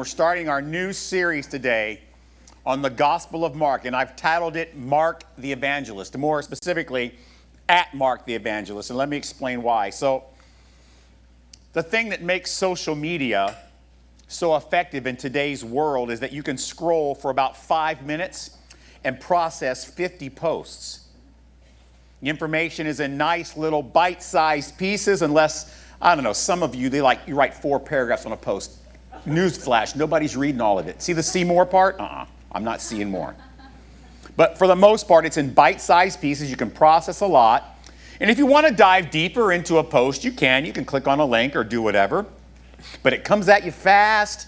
We're starting our new series today on the Gospel of Mark, and I've titled it Mark the Evangelist, more specifically, at Mark the Evangelist, and let me explain why. So, the thing that makes social media so effective in today's world is that you can scroll for about 5 minutes and process 50 posts. The information is in nice little bite-sized pieces, unless, I don't know, some of you, you write 4 paragraphs on a post. Newsflash, nobody's reading all of it. See the see more part? I'm not seeing more. But for the most part, it's in bite-sized pieces. You can process a lot. And if you want to dive deeper into a post, you can. You can click on a link or do whatever. But it comes at you fast,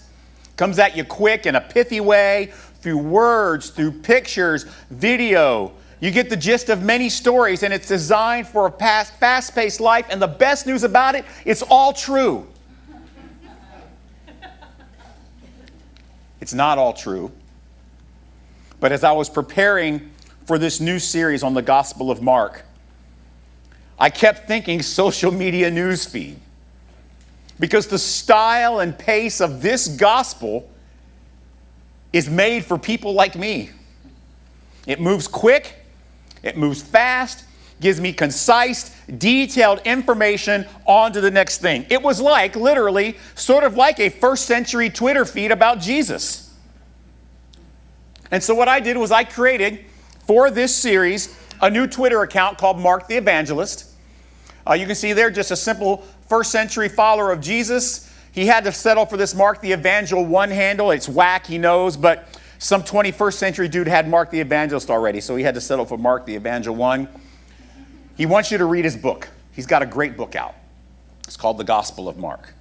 comes at you quick in a pithy way, through words, through pictures, video. You get the gist of many stories, and it's designed for a fast-paced life. And the best news about it, it's all true. It's not all true. But as I was preparing for this new series on the Gospel of Mark, I kept thinking social media newsfeed. Because the style and pace of this gospel is made for people like me. It moves quick, it moves fast, gives me concise, detailed information on to the next thing. It was like, literally, sort of like a first century Twitter feed about Jesus. And so what I did was I created, for this series, a new Twitter account called Mark the Evangelist. You can see there just a simple first century follower of Jesus. He had to settle for this Mark the Evangel 1 handle. It's whack, he knows, but some 21st century dude had Mark the Evangelist already, so he had to settle for Mark the Evangel 1. He wants you to read his book. He's got a great book out. It's called The Gospel of Mark.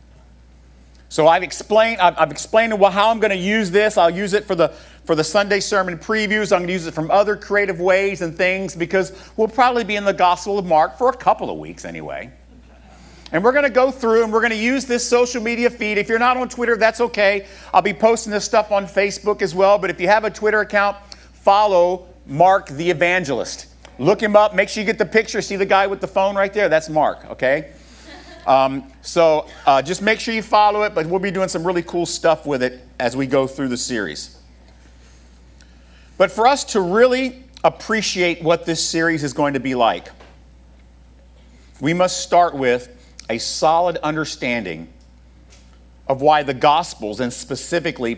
So I've explained how I'm going to use this. I'll use it for the Sunday sermon previews. I'm going to use it from other creative ways and things because we'll probably be in the Gospel of Mark for a couple of weeks anyway. And we're going to go through and we're going to use this social media feed. If you're not on Twitter, that's okay. I'll be posting this stuff on Facebook as well. But if you have a Twitter account, follow Mark the Evangelist. Look him up. Make sure you get the picture. See the guy with the phone right there? That's Mark, okay? So just make sure you follow it, but we'll be doing some really cool stuff with it as we go through the series. But for us to really appreciate what this series is going to be like, we must start with a solid understanding of why the Gospels, and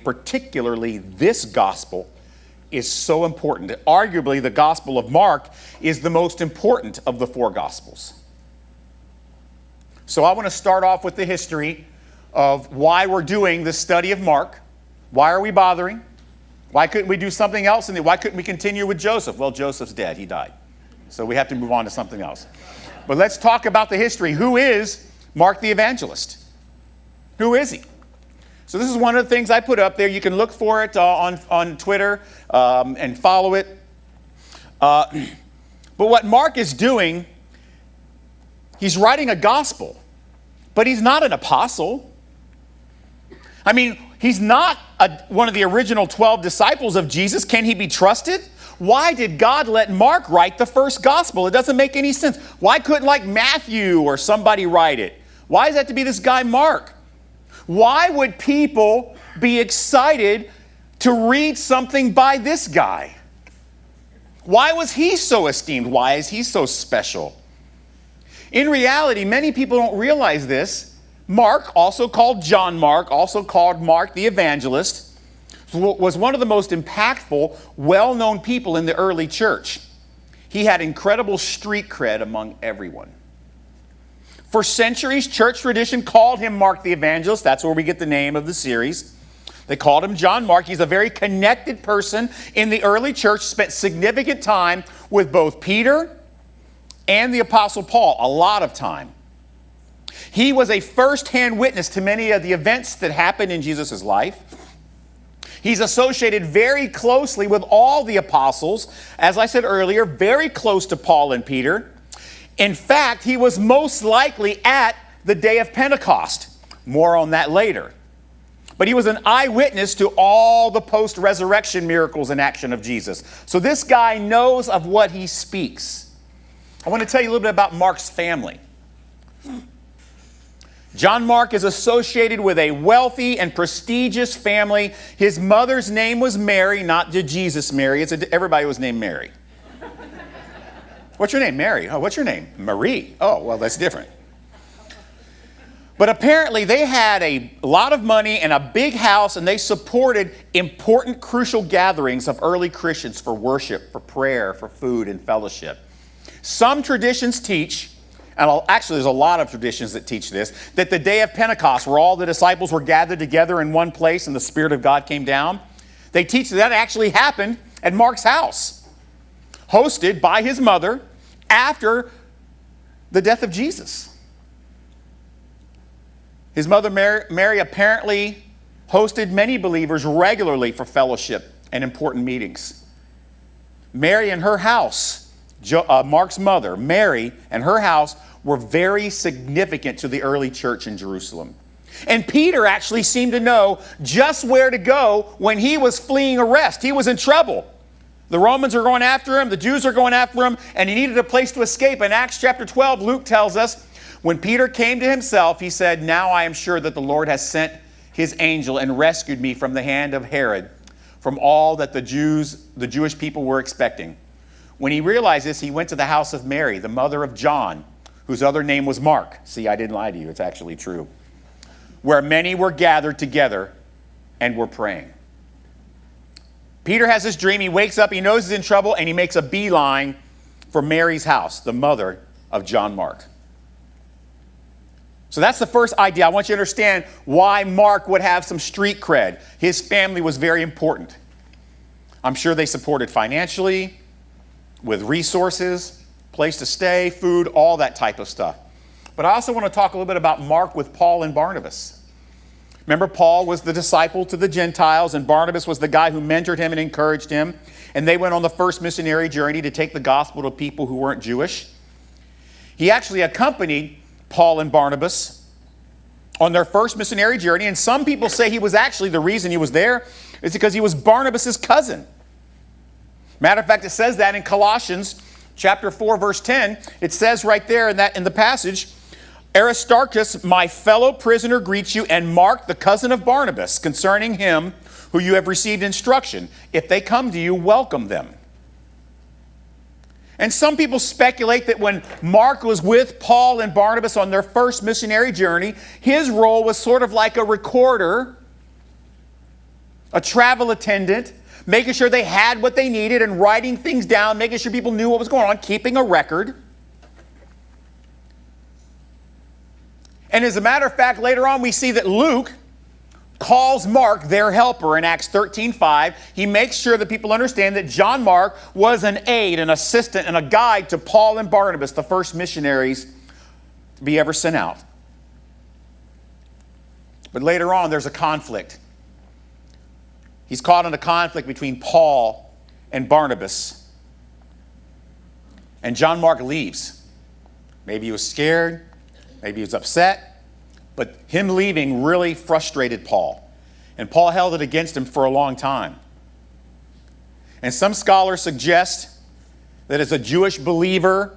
particularly this Gospel, is so important. Arguably, the Gospel of Mark is the most important of the 4 Gospels. So I want to start off with the history of why we're doing the study of Mark. Why are we bothering? Why couldn't we do something else? And why couldn't we continue with Joseph? Well, Joseph's dead. He died. So we have to move on to something else. But let's talk about the history. Who is Mark the Evangelist? Who is he? So this is one of the things I put up there. You can look for it on Twitter and follow it. But what Mark is doing, he's writing a gospel, but he's not an apostle. I mean, he's not one of the original 12 disciples of Jesus. Can he be trusted? Why did God let Mark write the first gospel? It doesn't make any sense. Why couldn't Matthew or somebody write it? Why does it have to be this guy Mark? Why would people be excited to read something by this guy? Why was he so esteemed? Why is he so special? In reality, many people don't realize this. Mark, also called John Mark, also called Mark the Evangelist, was one of the most impactful, well-known people in the early church. He had incredible street cred among everyone. For centuries, church tradition called him Mark the Evangelist. That's where we get the name of the series. They called him John Mark. He's a very connected person in the early church, spent significant time with both Peter and the Apostle Paul, a lot of time. He was a first-hand witness to many of the events that happened in Jesus' life. He's associated very closely with all the apostles, as I said earlier, very close to Paul and Peter. In fact, he was most likely at the day of Pentecost. More on that later. But he was an eyewitness to all the post-resurrection miracles in action of Jesus. So this guy knows of what he speaks. I want to tell you a little bit about Mark's family. John Mark is associated with a wealthy and prestigious family. His mother's name was Mary, not the Jesus Mary. Everybody was named Mary. What's your name? Mary. Oh, what's your name? Marie. Oh, well, that's different. But apparently they had a lot of money and a big house, and they supported important, crucial gatherings of early Christians for worship, for prayer, for food and fellowship. Some traditions teach, and actually there's a lot of traditions that teach this, that the day of Pentecost, where all the disciples were gathered together in one place and the Spirit of God came down, they teach that actually happened at Mark's house, hosted by his mother after the death of Jesus. His mother Mary apparently hosted many believers regularly for fellowship and important meetings. Mary and her house, Mark's mother, Mary and her house were very significant to the early church in Jerusalem. And Peter actually seemed to know just where to go when he was fleeing arrest. He was in trouble. The Romans are going after him, the Jews are going after him, and he needed a place to escape. In Acts chapter 12, Luke tells us, when Peter came to himself, he said, "Now I am sure that the Lord has sent his angel and rescued me from the hand of Herod, from all that the Jewish people were expecting." When he realized this, he went to the house of Mary, the mother of John, whose other name was Mark. See, I didn't lie to you. It's actually true. Where many were gathered together and were praying. Peter has this dream. He wakes up, he knows he's in trouble, and he makes a beeline for Mary's house, the mother of John Mark. So that's the first idea. I want you to understand why Mark would have some street cred. His family was very important. I'm sure they supported financially, with resources, place to stay, food, all that type of stuff. But I also want to talk a little bit about Mark with Paul and Barnabas. Remember, Paul was the disciple to the Gentiles, and Barnabas was the guy who mentored him and encouraged him. And they went on the first missionary journey to take the gospel to people who weren't Jewish. He actually accompanied Paul and Barnabas on their first missionary journey, and some people say he was actually, the reason he was there is because he was Barnabas' cousin. Matter of fact, it says that in Colossians chapter 4, verse 10. It says right there in the passage, "Aristarchus, my fellow prisoner, greets you, and Mark, the cousin of Barnabas, concerning him who you have received instruction. If they come to you, welcome them." And some people speculate that when Mark was with Paul and Barnabas on their first missionary journey, his role was sort of like a recorder, a travel attendant, making sure they had what they needed and writing things down, making sure people knew what was going on, keeping a record. And as a matter of fact, later on we see that Luke calls Mark their helper in Acts 13:5. He makes sure that people understand that John Mark was an aide, an assistant, and a guide to Paul and Barnabas, the first missionaries to be ever sent out. But later on, there's a conflict. He's caught in a conflict between Paul and Barnabas. And John Mark leaves. Maybe he was scared. Maybe he was upset. But him leaving really frustrated Paul. And Paul held it against him for a long time. And some scholars suggest that as a Jewish believer,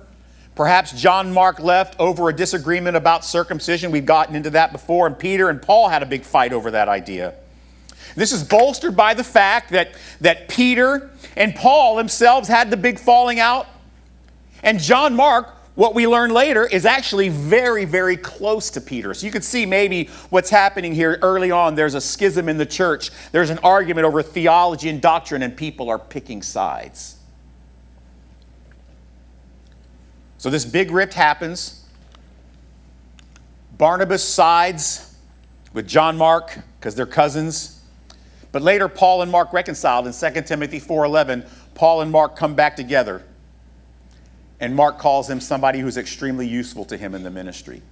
perhaps John Mark left over a disagreement about circumcision. We've gotten into that before. And Peter and Paul had a big fight over that idea. This is bolstered by the fact that Peter and Paul themselves had the big falling out. And John Mark, what we learn later, is actually very, very close to Peter. So you can see maybe what's happening here early on. There's a schism in the church. There's an argument over theology and doctrine, and people are picking sides. So this big rift happens. Barnabas sides with John Mark because they're cousins. But later, Paul and Mark reconciled. In 2 Timothy 4:11, Paul and Mark come back together. And Mark calls him somebody who's extremely useful to him in the ministry.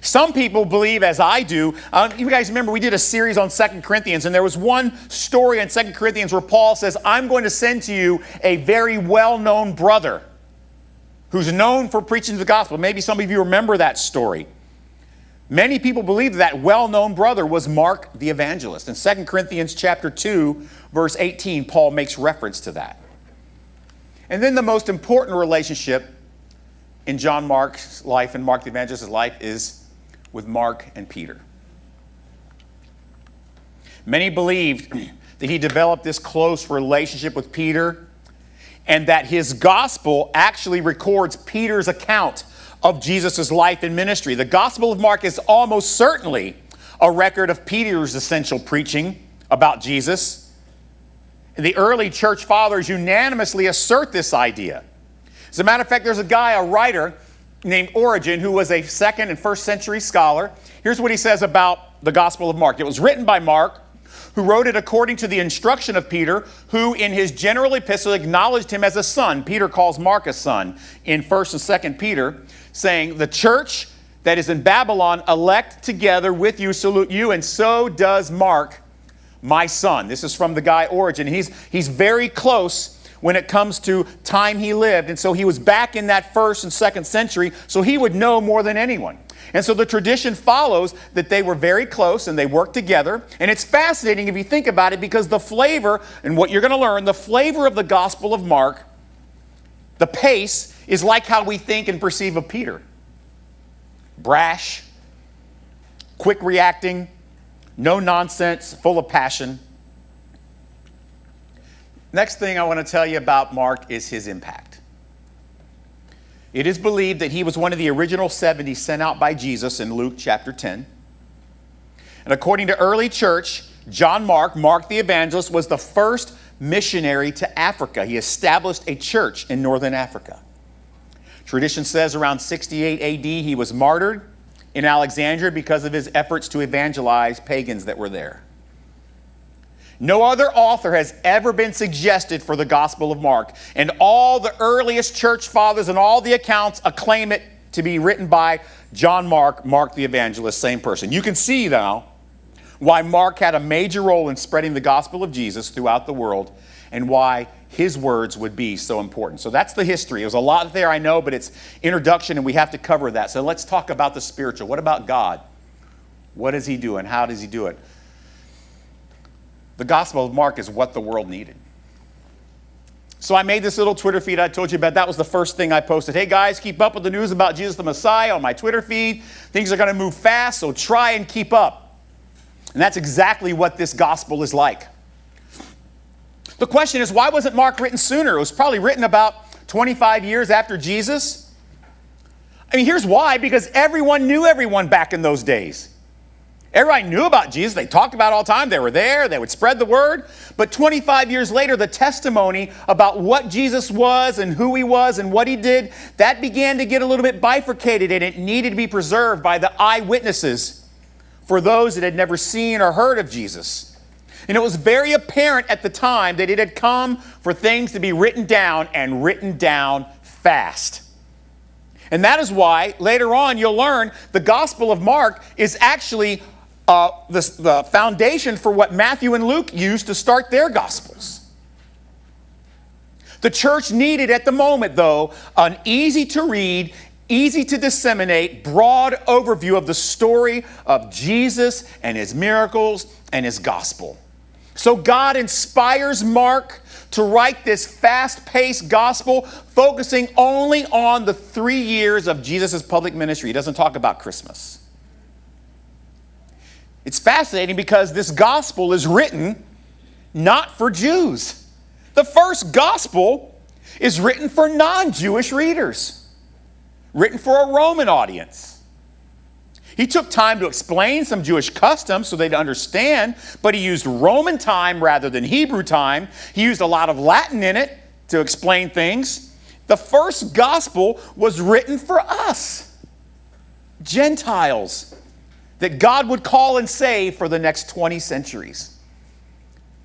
Some people believe, as I do, you guys remember we did a series on 2 Corinthians, and there was one story in 2 Corinthians where Paul says, "I'm going to send to you a very well-known brother who's known for preaching the gospel." Maybe some of you remember that story. Many people believe that well-known brother was Mark the evangelist. In 2 Corinthians chapter 2, verse 18, Paul makes reference to that. And then the most important relationship in John Mark's life and Mark the evangelist's life is with Mark and Peter. Many believed that he developed this close relationship with Peter and that his gospel actually records Peter's account of Jesus' life and ministry. The Gospel of Mark is almost certainly a record of Peter's essential preaching about Jesus. The early church fathers unanimously assert this idea. As a matter of fact, there's a writer named Origen, who was a 2nd and 1st century scholar. Here's what he says about the Gospel of Mark. It was written by Mark, who wrote it according to the instruction of Peter, who in his general epistle acknowledged him as a son. Peter calls Mark a son in 1st and 2nd Peter, saying, "The church that is in Babylon elect together with you salute you, and so does Mark, my son." This is from the guy Origen. He's very close when it comes to time he lived, and so he was back in that 1st and 2nd century, so he would know more than anyone. And so the tradition follows that they were very close and they worked together. And it's fascinating if you think about it, because the flavor, and what you're going to learn, the flavor of the Gospel of Mark, the pace, is like how we think and perceive of Peter. Brash, quick reacting, no nonsense, full of passion. Next thing I want to tell you about Mark is his impact. It is believed that he was one of the original 70 sent out by Jesus in Luke chapter 10. And according to early church, Mark the evangelist, was the first missionary to Africa. He established a church in northern Africa. Tradition says around 68 AD he was martyred in Alexandria because of his efforts to evangelize pagans that were there. No other author has ever been suggested for the Gospel of Mark, and all the earliest church fathers and all the accounts acclaim it to be written by Mark the evangelist, same person. You can see now why Mark had a major role in spreading the gospel of Jesus throughout the world and why his words would be so important. So that's the history. There's a lot there, I know, but it's introduction and we have to cover that. So let's talk about the spiritual. What about God? What does he do and how does he do it? The Gospel of Mark is what the world needed. So I made this little Twitter feed I told you about. That was the first thing I posted. Hey guys, keep up with the news about Jesus the Messiah on my Twitter feed. Things are going to move fast, so try and keep up. And that's exactly what this gospel is like. The question is, why wasn't Mark written sooner? It was probably written about 25 years after Jesus. I mean, here's why. Because everyone knew everyone back in those days. Everybody knew about Jesus. They talked about it all the time. They were there. They would spread the word. But 25 years later, the testimony about what Jesus was and who he was and what he did, that began to get a little bit bifurcated, and it needed to be preserved by the eyewitnesses for those that had never seen or heard of Jesus. And it was very apparent at the time that it had come for things to be written down and written down fast. And that is why later on you'll learn the Gospel of Mark is actually the foundation for what Matthew and Luke used to start their Gospels. The church needed at the moment, though, an easy to read, easy to disseminate, broad overview of the story of Jesus and his miracles and his gospel. So God inspires Mark to write this fast-paced gospel, focusing only on the 3 years of Jesus' public ministry. He doesn't talk about Christmas. It's fascinating because this gospel is written not for Jews. The first gospel is written for non-Jewish readers, written for a Roman audience. He took time to explain some Jewish customs so they'd understand, but he used Roman time rather than Hebrew time. He used a lot of Latin in it to explain things. The first gospel was written for us, Gentiles, that God would call and save for the next 20 centuries.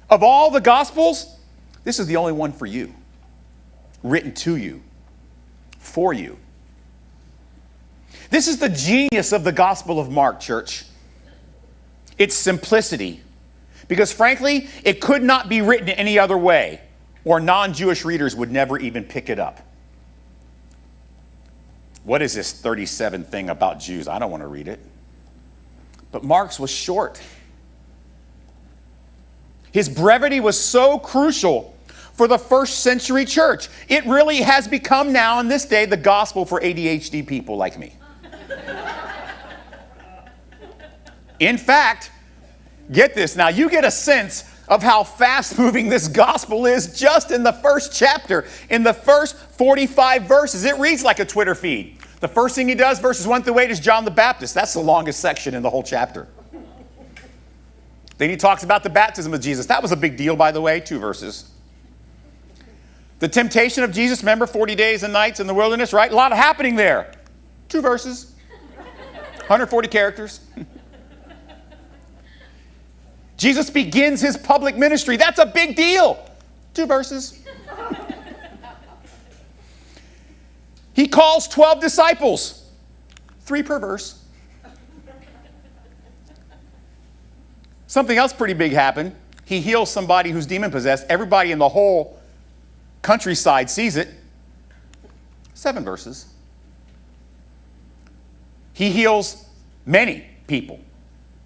Of all the gospels, this is the only one for you, written to you, for you. This is the genius of the Gospel of Mark, church. Its simplicity. Because frankly, it could not be written any other way, or non-Jewish readers would never even pick it up. What is this 37 thing about Jews? I don't want to read it. But Mark's was short. His brevity was so crucial for the first century church. It really has become now in this day the gospel for ADHD people like me. In fact, get this. Now, you get a sense of how fast-moving this gospel is just in the first chapter, in the first 45 verses. It reads like a Twitter feed. The first thing he does, verses 1 through 8, is John the Baptist. That's the longest section in the whole chapter. Then he talks about the baptism of Jesus. That was a big deal, by the way, 2 verses. The temptation of Jesus, remember, 40 days and nights in the wilderness, right? A lot happening there. 2 verses. 140 characters. Jesus begins his public ministry. That's a big deal. 2 verses. He calls 12 disciples. 3 per verse. Something else pretty big happened. He heals somebody who's demon-possessed. Everybody in the whole countryside sees it. 7 verses. He heals many people.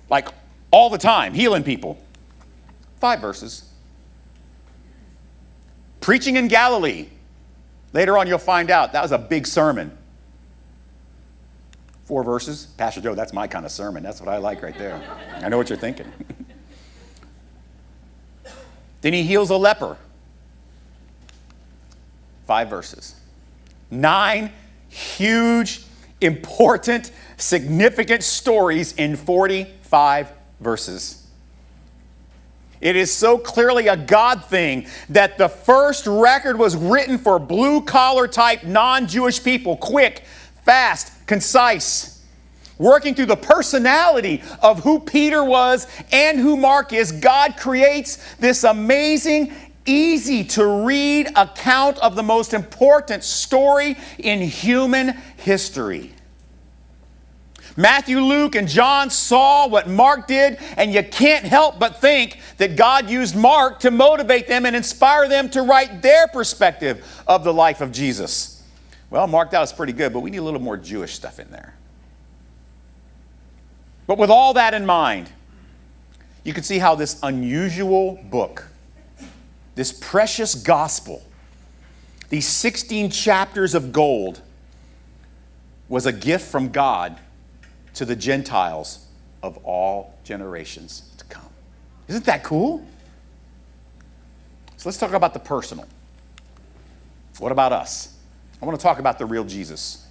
Like all the time, healing people. 5 verses. Preaching in Galilee. Later on, you'll find out that was a big sermon. 4 verses. Pastor Joe, that's my kind of sermon. That's what I like right there. I know what you're thinking. Then he heals a leper. 5 verses. 9 huge, important, significant stories in 45 verses. It is so clearly a God thing that the first record was written for blue-collar type non-Jewish people. Quick, fast, concise. Working through the personality of who Peter was and who Mark is, God creates this amazing, easy-to-read account of the most important story in human history. Matthew, Luke, and John saw what Mark did, and you can't help but think that God used Mark to motivate them and inspire them to write their perspective of the life of Jesus. Well, Mark, that was pretty good, but we need a little more Jewish stuff in there. But with all that in mind, you can see how this unusual book, this precious gospel, these 16 chapters of gold, was a gift from God to the Gentiles of all generations to come. Isn't that cool? So let's talk about the personal. What about us? I want to talk about the real Jesus.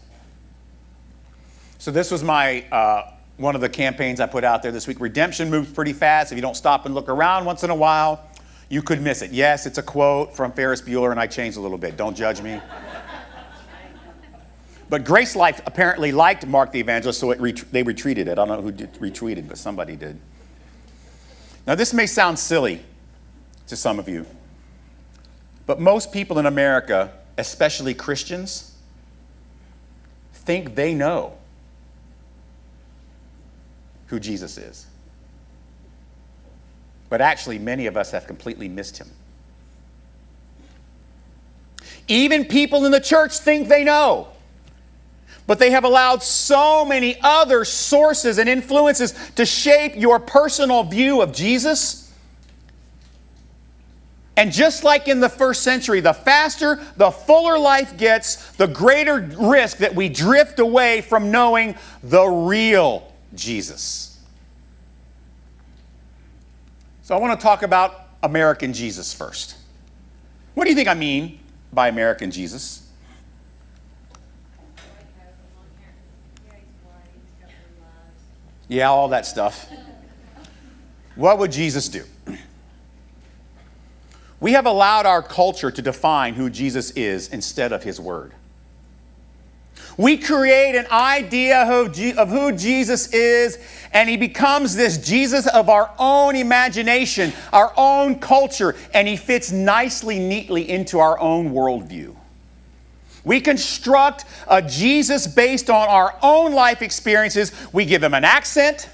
So this was my one of the campaigns I put out there this week. Redemption moves pretty fast. If you don't stop and look around once in a while, you could miss it. Yes, it's a quote from Ferris Bueller, and I changed a little bit. Don't judge me. But GraceLife apparently liked Mark the Evangelist, so they retweeted it. I don't know who retweeted, but somebody did. Now, this may sound silly to some of you, but most people in America, especially Christians, think they know who Jesus is. But actually, many of us have completely missed him. Even people in the church think they know. But they have allowed so many other sources and influences to shape your personal view of Jesus. And just like in the first century, the faster, the fuller life gets, the greater risk that we drift away from knowing the real Jesus. So I want to talk about American Jesus first. What do you think I mean by American Jesus? Yeah, all that stuff. What would Jesus do? We have allowed our culture to define who Jesus is instead of his word. We create an idea of who Jesus is, and he becomes this Jesus of our own imagination, our own culture, and he fits nicely, neatly into our own worldview. We construct a Jesus based on our own life experiences. We give him an accent,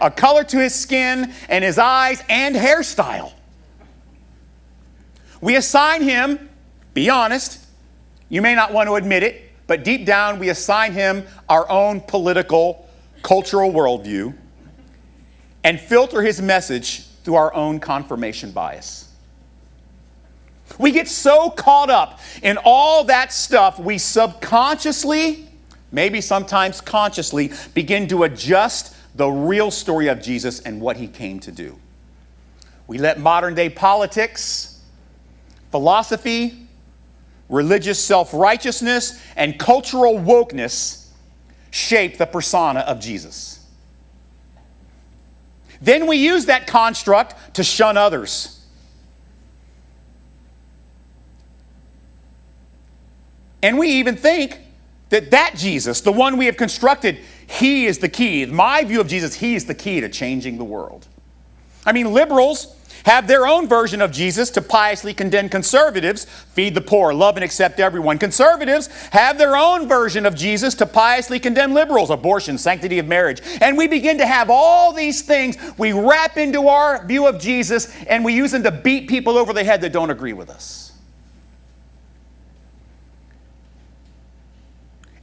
a color to his skin, and his eyes, and hairstyle. We assign him, be honest, you may not want to admit it, but deep down we assign him our own political, cultural worldview and filter his message through our own confirmation bias. We get so caught up in all that stuff, we subconsciously, maybe sometimes consciously, begin to adjust the real story of Jesus and what he came to do. We let modern day politics, philosophy, religious self-righteousness, and cultural wokeness shape the persona of Jesus. Then we use that construct to shun others. And we even think that Jesus, the one we have constructed, he is the key. My view of Jesus, he is the key to changing the world. I mean, liberals have their own version of Jesus to piously condemn conservatives, feed the poor, love and accept everyone. Conservatives have their own version of Jesus to piously condemn liberals, abortion, sanctity of marriage. And we begin to have all these things we wrap into our view of Jesus, and we use them to beat people over the head that don't agree with us.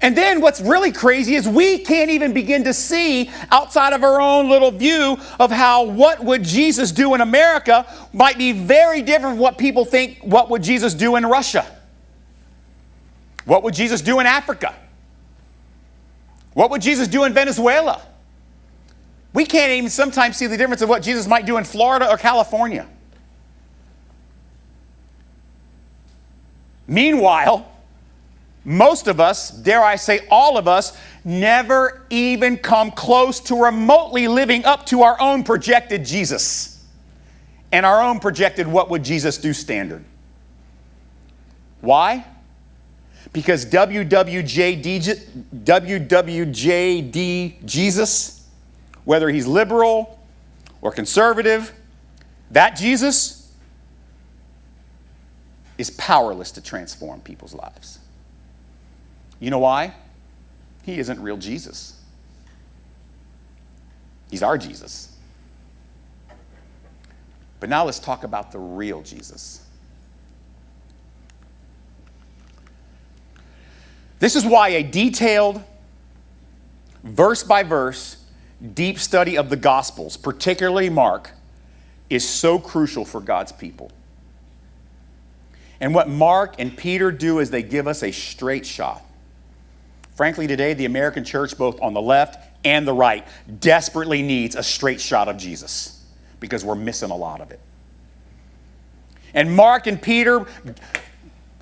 And then what's really crazy is we can't even begin to see outside of our own little view of how what would Jesus do in America might be very different from what people think what would Jesus do in Russia. What would Jesus do in Africa? What would Jesus do in Venezuela? We can't even sometimes see the difference of what Jesus might do in Florida or California. Meanwhile, most of us, dare I say all of us, never even come close to remotely living up to our own projected Jesus and our own projected what would Jesus do standard. Why? Because WWJD Jesus, whether he's liberal or conservative, that Jesus is powerless to transform people's lives. You know why? He isn't real Jesus. He's our Jesus. But now let's talk about the real Jesus. This is why a detailed, verse-by-verse, deep study of the Gospels, particularly Mark, is so crucial for God's people. And what Mark and Peter do is they give us a straight shot. Frankly, today, the American church, both on the left and the right, desperately needs a straight shot of Jesus because we're missing a lot of it. And Mark and Peter,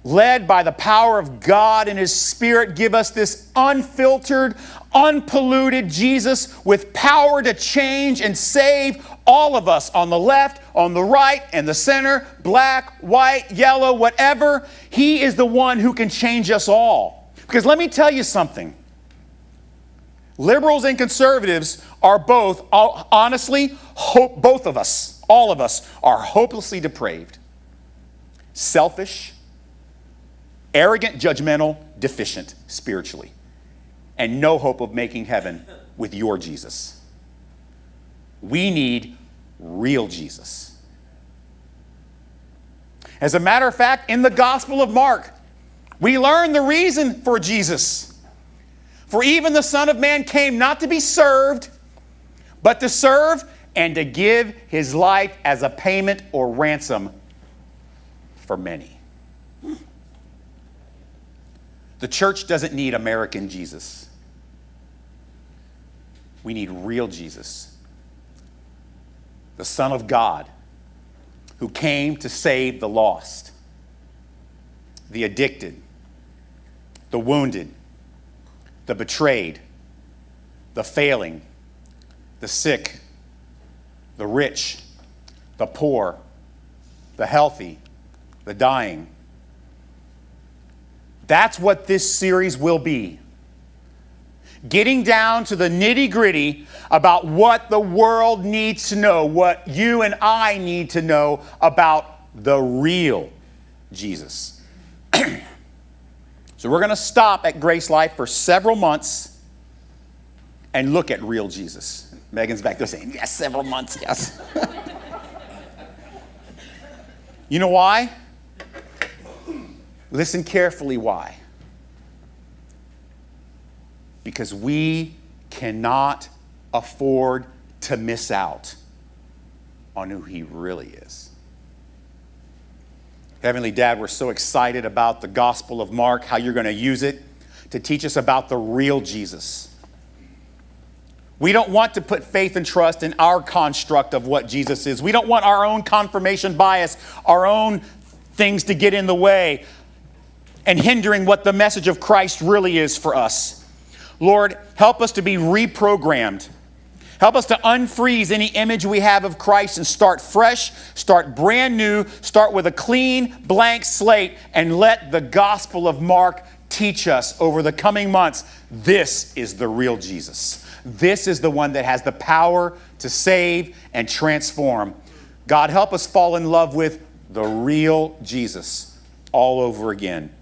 led by the power of God and his Spirit, give us this unfiltered, unpolluted Jesus with power to change and save all of us on the left, on the right, and the center, black, white, yellow, whatever. He is the one who can change us all. Because let me tell you something. Liberals and conservatives are both, honestly, both of us, all of us, are hopelessly depraved, selfish, arrogant, judgmental, deficient spiritually, and no hope of making heaven with your Jesus. We need real Jesus. As a matter of fact, in the Gospel of Mark, we learn the reason for Jesus. For even the Son of Man came not to be served, but to serve and to give his life as a payment or ransom for many. The church doesn't need American Jesus. We need real Jesus, the Son of God, who came to save the lost, the addicted, the wounded, the betrayed, the failing, the sick, the rich, the poor, the healthy, the dying. That's what this series will be. Getting down to the nitty-gritty about what the world needs to know, what you and I need to know about the real Jesus. So we're going to stop at GraceLife for several months and look at real Jesus. Megan's back there saying, yes, several months, yes. You know why? Listen carefully why. Because we cannot afford to miss out on who he really is. Heavenly Dad, we're so excited about the Gospel of Mark, how you're going to use it to teach us about the real Jesus. We don't want to put faith and trust in our construct of what Jesus is. We don't want our own confirmation bias, our own things to get in the way and hindering what the message of Christ really is for us. Lord, help us to be reprogrammed. Help us to unfreeze any image we have of Christ and start fresh, start brand new, start with a clean, blank slate, and let the Gospel of Mark teach us over the coming months. This is the real Jesus. This is the one that has the power to save and transform. God, help us fall in love with the real Jesus all over again.